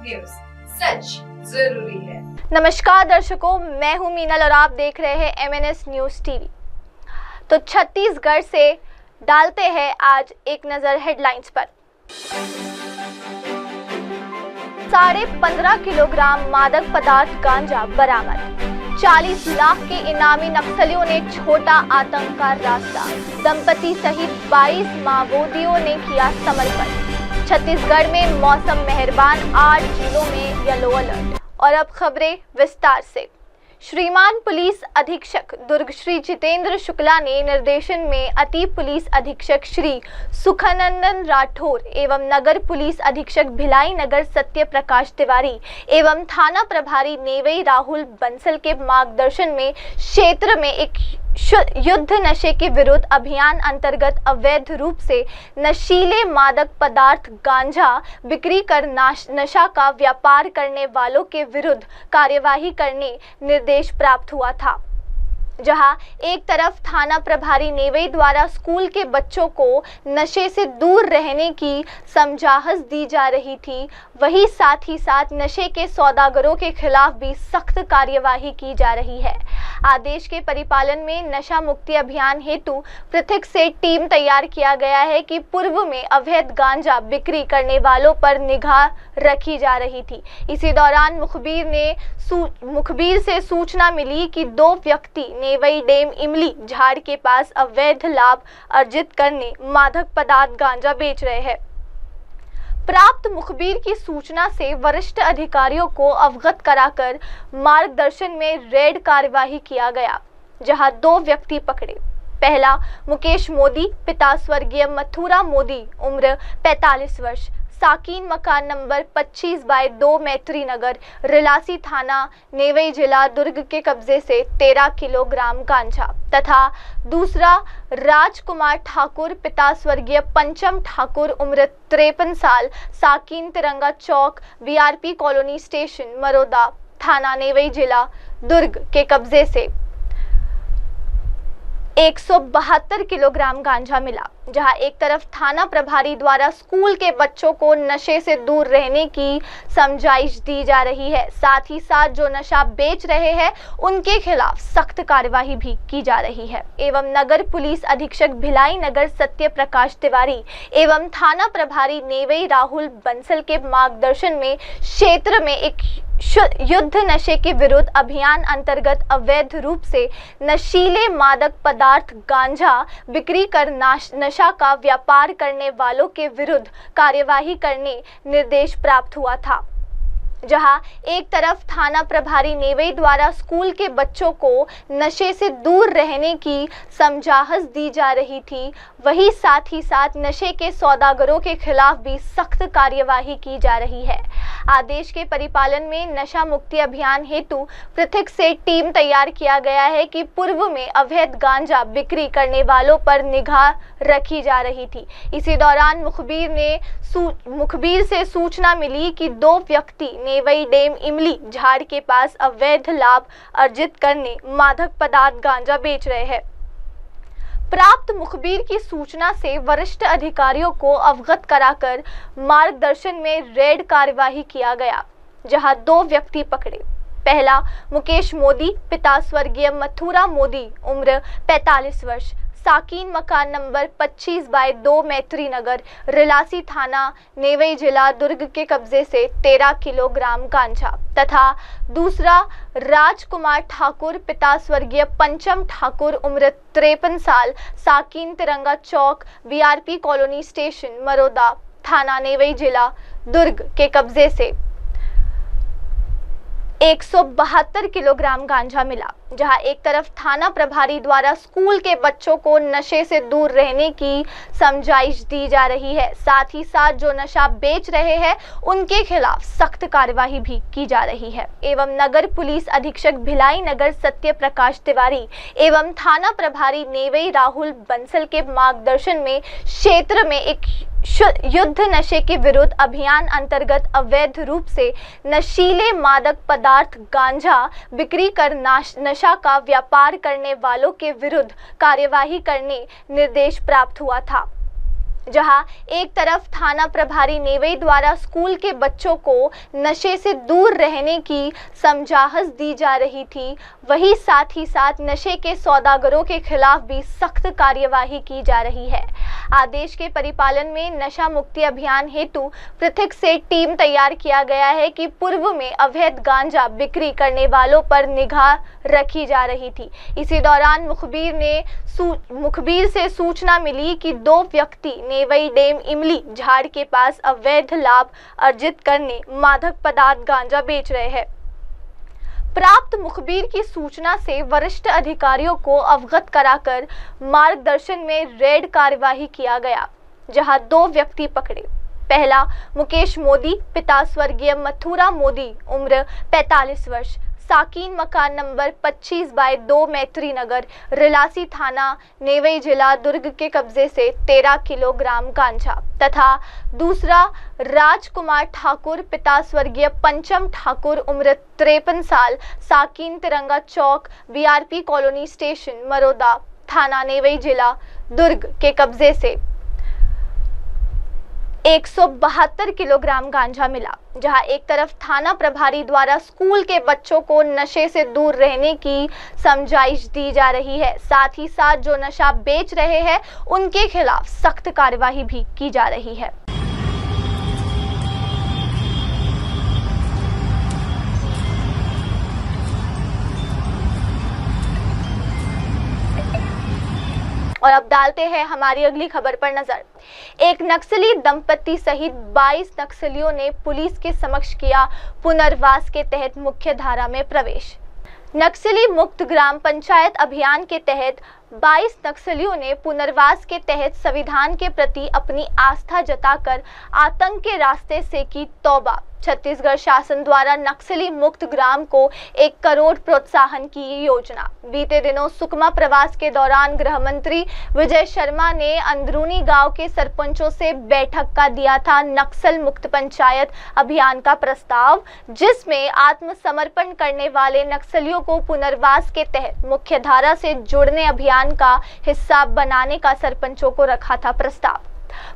News, सच जरूरी है। नमस्कार दर्शकों, मैं हूं मीनल और आप देख रहे हैं MNS न्यूज टीवी। तो छत्तीसगढ़ से डालते हैं आज एक नजर हेडलाइंस पर। 15.5 किलोग्राम मादक पदार्थ गांजा बरामद। 40 लाख के इनामी नक्सलियों ने छोटा आतंक का रास्ता। दंपति सहित 22 माओवादियों ने किया समर्पण। छत्तीसगढ़ में मौसम मेहरबान, 8 जिलों में येलो अलर्ट। और अब खबरें विस्तार से। श्रीमान पुलिस अधीक्षक दुर्ग श्री जितेंद्र शुक्ला ने निर्देशन में अति पुलिस अधीक्षक श्री सुखानंदन राठौर एवं नगर पुलिस अधीक्षक भिलाई नगर सत्य प्रकाश तिवारी एवं थाना प्रभारी नेवई राहुल बंसल के मार्गदर्शन में क्षेत्र में एक युद्ध नशे के विरुद्ध अभियान अंतर्गत अवैध रूप से नशीले मादक पदार्थ गांजा बिक्री कर नशा का व्यापार करने वालों के विरुद्ध कार्यवाही करने निर्देश प्राप्त हुआ था। जहां एक तरफ थाना प्रभारी नेवई द्वारा स्कूल के बच्चों को नशे से दूर रहने की समझाहट दी जा रही थी, वहीं साथ ही साथ नशे के सौदागरों के खिलाफ भी सख्त कार्यवाही की जा रही है। आदेश के परिपालन में नशा मुक्ति अभियान हेतु पृथक से टीम तैयार किया गया है कि पूर्व में अवैध गांजा बिक्री करने वालों पर निगाह रखी जा रही थी। इसी दौरान मुखबिर से सूचना मिली कि 2 व्यक्ति नेवई डैम इमली झाड़ के पास अवैध लाभ अर्जित करने मादक पदार्थ गांजा बेच रहे हैं। प्राप्त मुखबिर की सूचना से वरिष्ठ अधिकारियों को अवगत कराकर मार्गदर्शन में रेड कार्यवाही किया गया, जहां 2 व्यक्ति पकड़े। पहला मुकेश मोदी, पिता स्वर्गीय मथुरा मोदी, उम्र 45 वर्ष, साकीन मकान नंबर 25/2 मैत्री नगर, रिलासी थाना नेवई जिला दुर्ग के कब्जे से 13 किलोग्राम गांजा। तथा दूसरा राजकुमार ठाकुर, पिता स्वर्गीय पंचम ठाकुर, उम्र 53 साल, साकीन तिरंगा चौक VRP कॉलोनी स्टेशन मरोदा थाना नेवई जिला दुर्ग के कब्जे से 172 किलोग्राम गांजा मिला। जहां एक तरफ थाना प्रभारी द्वारा स्कूल के बच्चों को नशे से दूर रहने की समझाइश दी जा रही है, साथ ही साथ जो नशा बेच रहे हैं उनके खिलाफ सख्त कार्यवाही भी की जा रही है। एवं नगर पुलिस अधीक्षक भिलाई नगर सत्य प्रकाश तिवारी एवं थाना प्रभारी नेवई राहुल बंसल के मार्गदर्शन में क्षेत्र में एक युद्ध नशे के विरुद्ध अभियान अंतर्गत अवैध रूप से नशीले मादक पदार्थ गांजा बिक्री कर नशा का व्यापार करने वालों के विरुद्ध कार्यवाही करने निर्देश प्राप्त हुआ था। जहां एक तरफ थाना प्रभारी नेवई द्वारा स्कूल के बच्चों को नशे से दूर रहने की समझाहट दी जा रही थी, वहीं साथ ही साथ नशे के सौदागरों के खिलाफ भी सख्त कार्यवाही की जा रही है। आदेश के परिपालन में नशा मुक्ति अभियान हेतु पृथक से टीम तैयार किया गया है कि पूर्व में अवैध गांजा बिक्री करने वालों पर निगाह रखी जा रही थी। इसी दौरान मुखबिर से सूचना मिली कि 2 व्यक्ति नेवई डैम इमली झाड़ के पास अवैध लाभ अर्जित करने मादक पदार्थ गांजा बेच रहे हैं। प्राप्त मुखबिर की सूचना से वरिष्ठ अधिकारियों को अवगत कराकर मार्गदर्शन में रेड कार्यवाही किया गया, जहां 2 व्यक्ति पकड़े। पहला मुकेश मोदी, पिता स्वर्गीय मथुरा मोदी, उम्र 45 वर्ष, साकीन मकान नंबर 25/2 मैत्री नगर, रिलासी थाना नेवई जिला दुर्ग के कब्जे से 13 किलोग्राम गांजा। तथा दूसरा राजकुमार ठाकुर, पिता स्वर्गीय पंचम ठाकुर, उम्र 53 साल, साकीन तिरंगा चौक VRP कॉलोनी स्टेशन मरोदा थाना नेवई जिला दुर्ग के कब्जे से 172 किलोग्राम गांजा मिला। जहां एक तरफ थाना प्रभारी द्वारा स्कूल के बच्चों को नशे से दूर रहने की समझाइश दी जा रही है, साथ ही साथ जो नशा बेच रहे हैं उनके खिलाफ सख्त कार्यवाही भी की जा रही है। एवं नगर पुलिस अधीक्षक भिलाई नगर सत्य प्रकाश तिवारी एवं थाना प्रभारी नेवई राहुल बंसल के मार्गदर्शन में क्षेत्र में एक युद्ध नशे के विरुद्ध अभियान अंतर्गत अवैध रूप से नशीले मादक पदार्थ गांजा बिक्री कर नशा का व्यापार करने वालों के विरुद्ध कार्यवाही करने निर्देश प्राप्त हुआ था। जहां एक तरफ थाना प्रभारी नेवई द्वारा स्कूल के बच्चों को नशे से दूर रहने की समझाहट दी जा रही थी, वहीं साथ ही साथ नशे के सौदागरों के खिलाफ भी सख्त कार्यवाही की जा रही है। आदेश के परिपालन में नशा मुक्ति अभियान हेतु पृथक से टीम तैयार किया गया है कि पूर्व में अवैध गांजा बिक्री करने वालों पर निगाह रखी जा रही थी। इसी दौरान मुखबिर से सूचना मिली कि 2 व्यक्ति नेवई डैम इमली झाड़ के पास अवैध लाभ अर्जित करने मादक पदार्थ गांजा बेच रहे हैं। प्राप्त मुखबिर की सूचना से वरिष्ठ अधिकारियों को अवगत कराकर मार्गदर्शन में रेड कार्यवाही किया गया, जहां 2 व्यक्ति पकड़े। पहला मुकेश मोदी, पिता स्वर्गीय मथुरा मोदी, उम्र 45 वर्ष, साकीन मकान नंबर 25/2 मैत्री नगर, रिलासी थाना नेवई जिला दुर्ग के कब्जे से 13 किलोग्राम गांजा, तथा दूसरा राजकुमार ठाकुर, पिता स्वर्गीय पंचम ठाकुर, उम्र 53 साल, साकीन तिरंगा चौक, बीआरपी कॉलोनी स्टेशन मरोदा, थाना नेवई जिला दुर्ग के कब्जे से 172 किलोग्राम गांजा मिला। जहां एक तरफ थाना प्रभारी द्वारा स्कूल के बच्चों को नशे से दूर रहने की समझाइश दी जा रही है, साथ ही साथ जो नशा बेच रहे हैं उनके खिलाफ सख्त कार्यवाही भी की जा रही है। और अब डालते हैं हमारी अगली खबर पर नजर। एक नक्सली दंपति सहित 22 नक्सलियों ने पुलिस के समक्ष किया पुनर्वास के तहत मुख्य धारा में प्रवेश। नक्सली मुक्त ग्राम पंचायत अभियान के तहत 22 नक्सलियों ने पुनर्वास के तहत संविधान के प्रति अपनी आस्था जताकर आतंक के रास्ते से की तौबा। छत्तीसगढ़ शासन द्वारा नक्सली मुक्त ग्राम को 1 करोड़ प्रोत्साहन की योजना। बीते दिनों सुकमा प्रवास के दौरान गृह मंत्री विजय शर्मा ने अंदरूनी गांव के सरपंचों से बैठक का दिया था नक्सल मुक्त पंचायत अभियान का प्रस्ताव, जिसमें आत्मसमर्पण करने वाले नक्सलियों को पुनर्वास के तहत मुख्य धारा से जोड़ने अभियान का हिस्सा बनाने का सरपंचों को रखा था प्रस्ताव।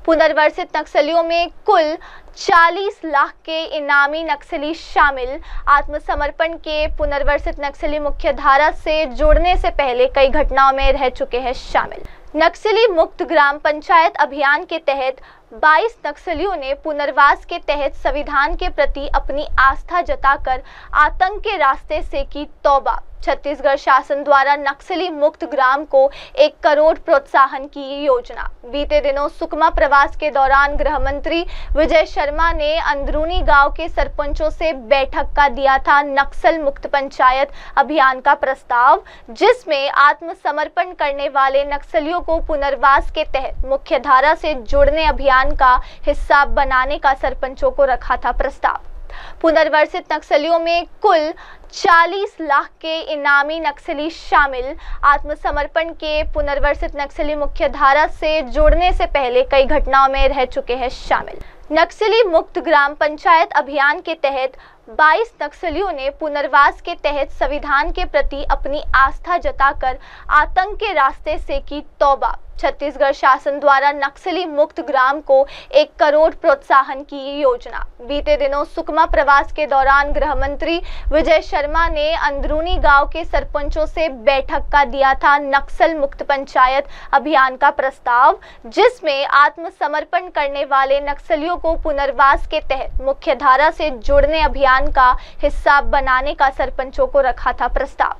पुनर्वसित नक्सलियों में कुल 40 लाख के इनामी नक्सली शामिल। आत्मसमर्पण के पुनर्वसित नक्सली मुख्य धारा से जोड़ने से पहले कई घटनाओं में रह चुके हैं शामिल। नक्सली मुक्त ग्राम पंचायत अभियान के तहत 22 नक्सलियों ने पुनर्वास के तहत संविधान के प्रति अपनी आस्था जताकर आतंक के रास्ते से की तौबा। छत्तीसगढ़ शासन द्वारा नक्सली मुक्त ग्राम को 1 करोड़ प्रोत्साहन की योजना। बीते दिनों सुकमा प्रवास के दौरान गृह मंत्री विजय शर्मा ने अंदरूनी गांव के सरपंचों से बैठक का दिया था नक्सल मुक्त पंचायत अभियान का प्रस्ताव, जिसमें आत्मसमर्पण करने वाले नक्सलियों को पुनर्वास के तहत मुख्य धारा से जोड़ने अभियान का हिस्सा बनाने का सरपंचों को रखा था प्रस्ताव। पुनर्वसित नक्सलियों में कुल 40 लाख के इनामी नक्सली शामिल। आत्मसमर्पण के पुनर्वसित नक्सली मुख्य धारा से जोड़ने से पहले कई घटनाओं में रह चुके हैं शामिल। नक्सली मुक्त ग्राम पंचायत अभियान के तहत 22 नक्सलियों ने पुनर्वास के तहत संविधान के प्रति अपनी आस्था जताकर आतंक के रास्ते से की तौबा। छत्तीसगढ़ शासन द्वारा नक्सली मुक्त ग्राम को 1 करोड़ प्रोत्साहन की योजना। बीते दिनों सुकमा प्रवास के दौरान गृह मंत्री विजय शर्मा ने अंदरूनी गांव के सरपंचों से बैठक का दिया था नक्सल मुक्त पंचायत अभियान का प्रस्ताव, जिसमें आत्मसमर्पण करने वाले नक्सलियों को पुनर्वास के तहत मुख्य धारा से जोड़ने अभियान का हिस्सा बनाने का सरपंचों को रखा था प्रस्ताव।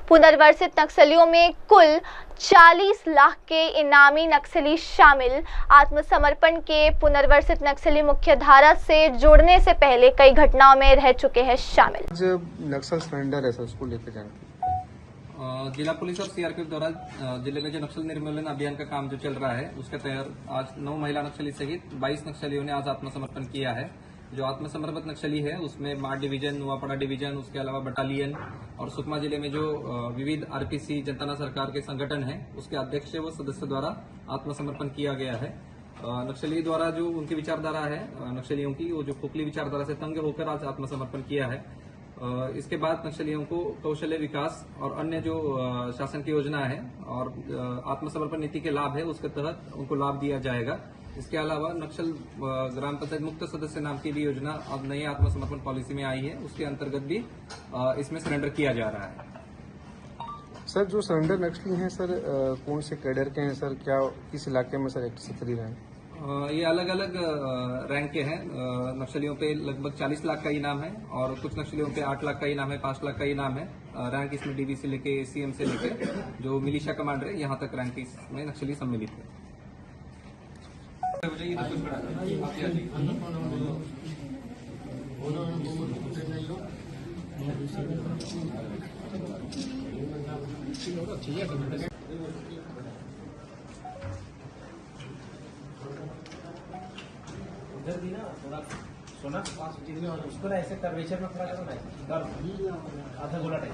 पुनर्वसित नक्सलियों में कुल 40 लाख के इनामी नक्सली शामिल। आत्मसमर्पण के पुनर्वसित नक्सली मुख्य धारा से जोड़ने से पहले कई घटनाओं में रह चुके हैं शामिल। नक्सल सरेंडर है, उसको लेकर जाने जिला पुलिस और सीआरपीएफ द्वारा जिले में जो नक्सल निर्मूलन अभियान का काम जो चल रहा है उसके तहत आज 9 महिला नक्सली सहित 22 नक्सलियों ने आज आत्मसमर्पण किया है। जो आत्मसमर्पित नक्सली है उसमें माड़ डिवीजन, नुआपड़ा डिवीजन, उसके अलावा बटालियन और सुकमा जिले में जो विविध आरपीसी जनता सरकार के संगठन है उसके अध्यक्ष व सदस्य द्वारा आत्मसमर्पण किया गया है। नक्सली द्वारा जो उनकी विचारधारा है नक्सलियों की, वो जो खोखली विचारधारा से तंग होकर आज आत्मसमर्पण किया है। इसके बाद नक्सलियों को कौशल्य विकास और अन्य जो शासन की योजना है और आत्मसमर्पण नीति के लाभ है उसके तहत उनको लाभ दिया जाएगा। इसके अलावा नक्सल ग्राम पंचायत मुक्त सदस्य नाम की भी योजना अब नई आत्मसमर्पण पॉलिसी में आई है, उसके अंतर्गत भी इसमें सरेंडर किया जा रहा है। सर जो सरेंडर नक्सली हैं सर कौन से कैडर के हैं सर, क्या किस इलाके में सर एक्टिव सक्रिय हैं? ये अलग अलग रैंक के हैं। नक्सलियों पे लगभग 40 लाख का इनाम है और कुछ नक्सलियों पे 8 लाख का इनाम है, 5 लाख का इनाम है। रैंक इसमें डीबी से लेके एसीएम से लेके जो मिलिशिया कमांडर है यहाँ तक रैंक इसमें नक्सली सम्मिलित है। उधर भी ना थोड़ा सोना उसको ना ऐसे कर्वेचर में खड़ा करो ना, आधा गोला टाइप।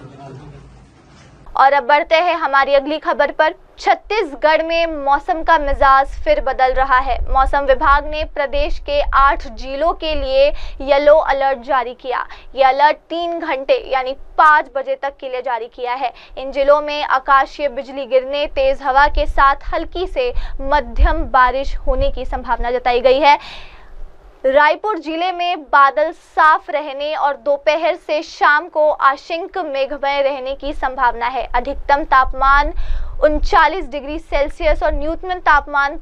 और अब बढ़ते हैं हमारी अगली खबर पर। छत्तीसगढ़ में मौसम का मिजाज फिर बदल रहा है। मौसम विभाग ने प्रदेश के 8 जिलों के लिए येलो अलर्ट जारी किया। ये अलर्ट 3 घंटे यानी 5 बजे तक के लिए जारी किया है। इन जिलों में आकाशीय बिजली गिरने, तेज हवा के साथ हल्की से मध्यम बारिश होने की संभावना जताई गई है। रायपुर जिले में बादल साफ रहने और दोपहर से शाम को आंशिक मेघमय रहने की संभावना है। अधिकतम तापमान 39 डिग्री सेल्सियस और न्यूनतम तापमान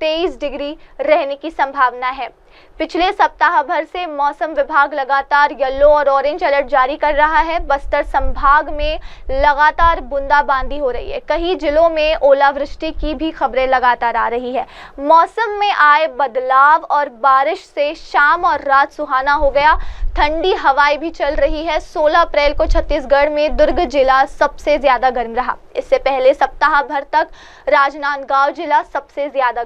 23 डिग्री रहने की संभावना है। पिछले सप्ताह भर से मौसम विभाग लगातार येलो और ऑरेंज अलर्ट जारी कर रहा है। बस्तर संभाग में लगातार बूंदाबांदी हो रही है। कई जिलों में ओलावृष्टि की भी खबरें लगातार आ रही है। मौसम में आए बदलाव और बारिश से शाम और रात सुहाना हो गया। ठंडी हवाएं भी चल रही है। 16 अप्रैल को छत्तीसगढ़ में दुर्ग जिला सबसे ज्यादा गर्म रहा। इससे पहले सप्ताह भर तक राजनांदगांव जिला सबसे ज्यादा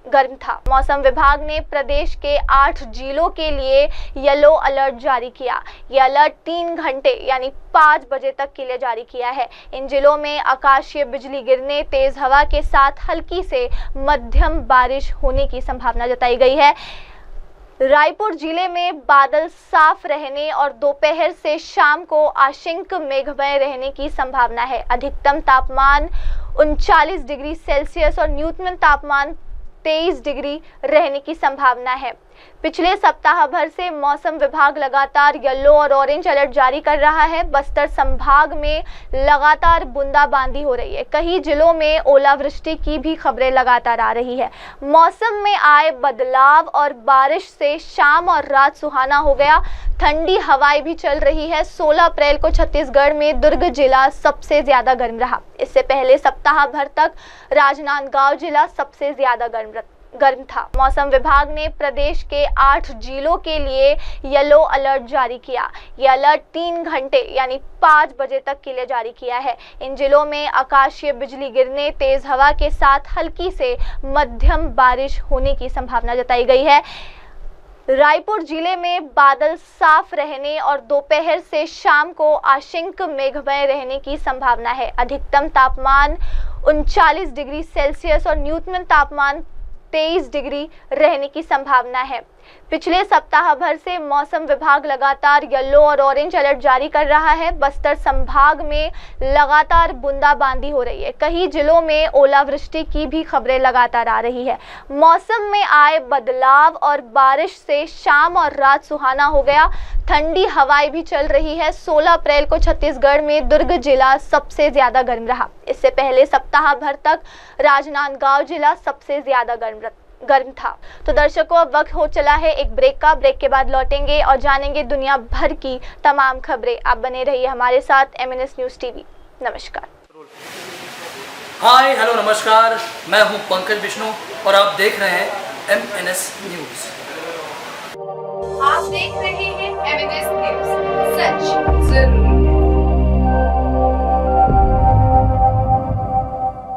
गर्म था। मौसम विभाग ने प्रदेश के 8 जिलों के लिए येलो अलर्ट जारी किया। ये अलर्ट 3 घंटे यानी 5 बजे तक के लिए जारी किया है। इन जिलों में आकाशीय बिजली गिरने, तेज हवा के साथ हल्की से मध्यम बारिश होने की संभावना जताई गई है। रायपुर जिले में बादल साफ रहने और दोपहर से शाम को आंशिक मेघमय रहने की संभावना है। अधिकतम तापमान 39 डिग्री सेल्सियस और न्यूनतम तापमान 23 डिग्री रहने की संभावना है। पिछले सप्ताह भर से मौसम विभाग लगातार येलो और ऑरेंज अलर्ट जारी कर रहा है। बस्तर संभाग में लगातार बूंदाबांदी हो रही है। कई जिलों में ओलावृष्टि की भी खबरें लगातार आ रही है। मौसम में आए बदलाव और बारिश से शाम और रात सुहाना हो गया। ठंडी हवाएं भी चल रही है। 16 अप्रैल को छत्तीसगढ़ में दुर्ग जिला सबसे ज्यादा गर्म रहा। इससे पहले सप्ताह भर तक राजनांदगांव जिला सबसे ज्यादा गर्म था। मौसम विभाग ने प्रदेश के 8 जिलों के लिए येलो अलर्ट जारी किया। ये अलर्ट 3 घंटे यानी 5 बजे तक के लिए जारी किया है। इन जिलों में आकाशीय बिजली गिरने, तेज हवा के साथ हल्की से मध्यम बारिश होने की संभावना जताई गई है। रायपुर जिले में बादल साफ रहने और दोपहर से शाम को आंशिक मेघमय रहने की संभावना है। अधिकतम तापमान 39 डिग्री सेल्सियस और न्यूनतम तापमान 23 डिग्री रहने की संभावना है। पिछले सप्ताह भर से मौसम विभाग लगातार येलो और ऑरेंज अलर्ट जारी कर रहा है। बस्तर संभाग में लगातार बूंदाबांदी हो रही है। कई जिलों में ओलावृष्टि की भी खबरें लगातार आ रही है। मौसम में आए बदलाव और बारिश से शाम और रात सुहाना हो गया। ठंडी हवाएं भी चल रही है। 16 अप्रैल को छत्तीसगढ़ में दुर्ग जिला सबसे ज्यादा गर्म रहा। इससे पहले सप्ताह भर तक राजनांदगांव जिला सबसे ज्यादा गर्म था। तो दर्शकों, अब वक्त हो चला है एक ब्रेक का। ब्रेक के बाद लौटेंगे और जानेंगे दुनिया भर की तमाम खबरें। आप बने रहिए हमारे साथ MNS न्यूज टीवी। नमस्कार। हाय हेलो नमस्कार, मैं हूं पंकज विष्णु और आप देख रहे हैं MNS न्यूज। आप देख रहे हैं MNS न्यूज, सच जरूरी।